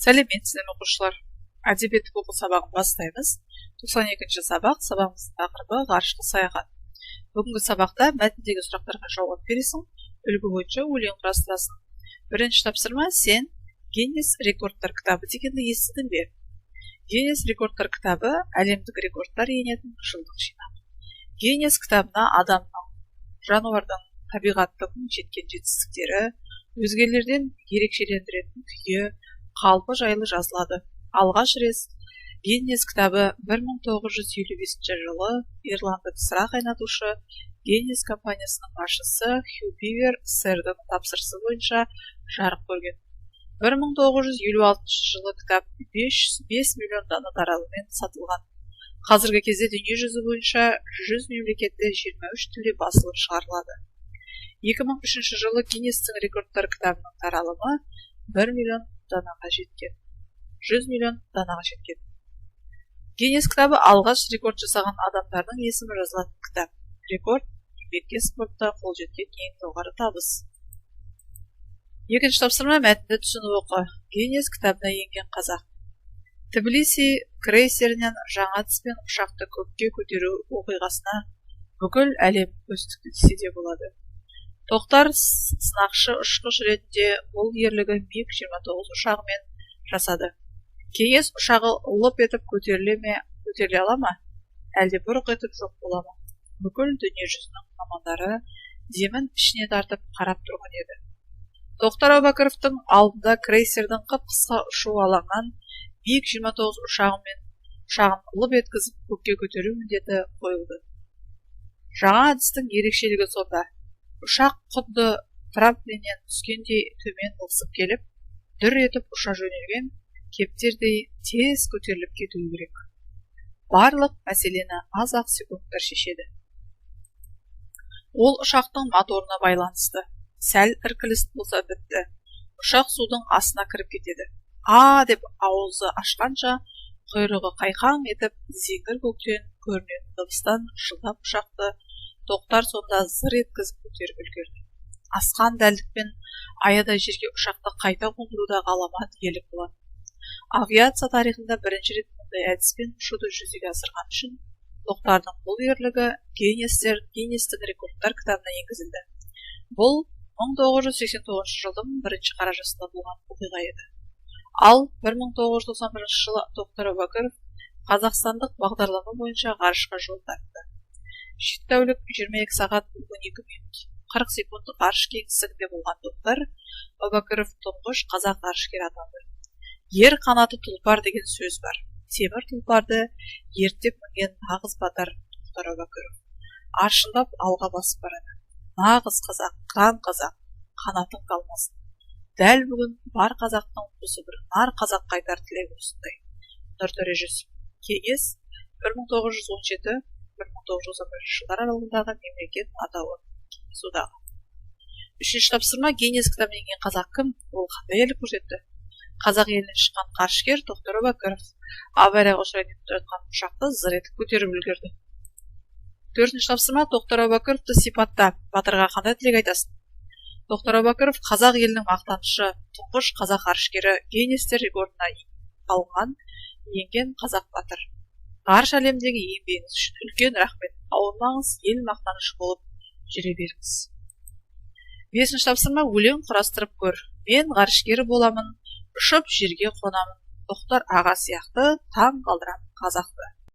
Сәлеметсіздер ме оқушылар? Әдебиеттік оқу сабағын бастаймыз. 92-ші сабақ, сабағымыздың тақырыбы ғарышқа саяхат. Бүгінгі сабақта мәтіндегі сұрақтарға жауап бересің, үлгі бойынша өлең құрастырасың. Бірінші тапсырма: сен Гиннес рекордтар кітабы дегенді естідің бе? Гиннес рекордтар кітабы әлемдік рекордтар енетін жылдық жинақ. Гиннес кітабына адамның, жануардың, табиғаттың жеткен жетістіктері, өзгелерден ерекшелендіретін күйі, қалпы жайлы жазылады. Алғаш рет Гиннес кітабы 1955 жылы ирландық сыра қайнатушы Гиннес компаниясының басшысы Хью Бивер сэрдің тапсырысы бойынша жарық көрген. 1956 жылы кітап 5 миллион дана таралыммен сатылған. Қазіргі кезде дүние жүзі бойынша 100 мемлекетте 23 тілде басылып шығарылады. 2003 жылы Гиннестің рекордтар кітабының таралымы 1 миллион данаға жеткен. 100 миллион данаға жеткен. Гиннес кітабы алғаш рекорд жасаған адамдардың есімі жазылатын кітап. Рекорд еңбекке спортта қол жеткен ең жоғары табыс. Екінші тапсырма: мәтінді түсініп оқы. Гиннес кітабына енген қазақ. Тбилиси крейсерінен жаңа тіспен ұшақты көкке көтеру оқиғасына бүкіл әлем көз тікті десе де болады. Тоқтар сынақшы ұшқыш ретінде бұл ерлігі МиГ-29 ұшағымен жасады. Кеңес ұшағы лып етіп көтеріле ала ма? Әлде бұрқ етіп жоқ бола ма? Бүкіл дүние жүзінің мамандары демін ішіне тартып қарап тұрған еді. Тоқтар Әубәкіровтің алдында крейсердің қып-қысқа ұшу алаңынан МиГ-29 ұшағын лып еткізіп көкке көтеру міндеті қойылды. Жаңа әдістің ерекшелігі сонда: ұшақ құдды трамплиннен түскендей төмен лықсып келіп, дүр етіп ұша жөнелген кептердей тез көтеріліп кетуі керек. Барлық мәселені аз-ақ секундтар шешеді. Ол ұшақтың моторына байланысты. Сәл іркіліс болса бітті. Ұшақ судың астына кіріп кетеді. Деп ауызы ашқанша құйрығы қайқаң етіп зеңгір көктен көрінетін дыбыстан жылдап ұшақты Тоқтар сонда зыр еткізіп көтеріп үлгерді. Асқан дәлдікпен аядай жерге ұшақты қайта қондыруда ғаламат иелік болады. Авиация тарихында бірінші рет мұндай әдіспен ұшуды жүзеге асырған үшін Тоқтардың бұл ерлігі Гиннестің рекордтар кітабына енгізілді. Бұл 1989 жылдың 1 қарашасында болған оқиға еді. Ал 1991 жылы Тоқтар Әубәкіров қазақстандық бағдарлама бойынша ғарышқа жол тартты. 7 тәулік 22 сағат 12 минут 40 секунд ғарыш кеңістігінде болған Тоқтар Әубәкіров тұңғыш қазақ ғарышкері атанды. Ер қанаты тұлпар деген сөз бар. Темір тұлпарды ерттеп мінген нағыз батыр Тоқтар Әубәкіров аршындап алға басып барады. Нағыз қазақ, қазақ, қанатың қалмасын. Дәл бүгін бар қазақтың осы бір нар қазақ қайтар тілегі осындай. Нұртөре Жүсіп. Кеңес 1917-1991 жылдар аралығындағы мемлекет атауы. Кеңес одағы. Үшінші тапсырма: Гиннес кітабына енген қазақ кім? Ол қандай ерлік көрсетті? Қазақ елінен шыққан ғарышкер Тоқтар Әубәкіров аварияға ұшырап кетіп жатқан ұшақты зыр етіп көтеріп үлгерді. Төртінші тапсырма: Тоқтар Әубәкіровты сипатта. Батырға қандай тілек айтасың? Тоқтар Әубәкіров қазақ елінің мақтанышы, тұңғыш қазақ ғарышкері, Гиннестер рекордына алынған енген қазақ батыр. Ғарыш әлемдегі еңбегіңіз үшін үлкен рахмет. Ауырмаңыз, ел мақтанышы болып жүре беріңіз. Бесінші тапсырма: өлең құрастырып көр. Мен ғарышкері боламын, ұшып жерге қонамын. Тоқтар аға сияқты таң қалдырамын қазақты.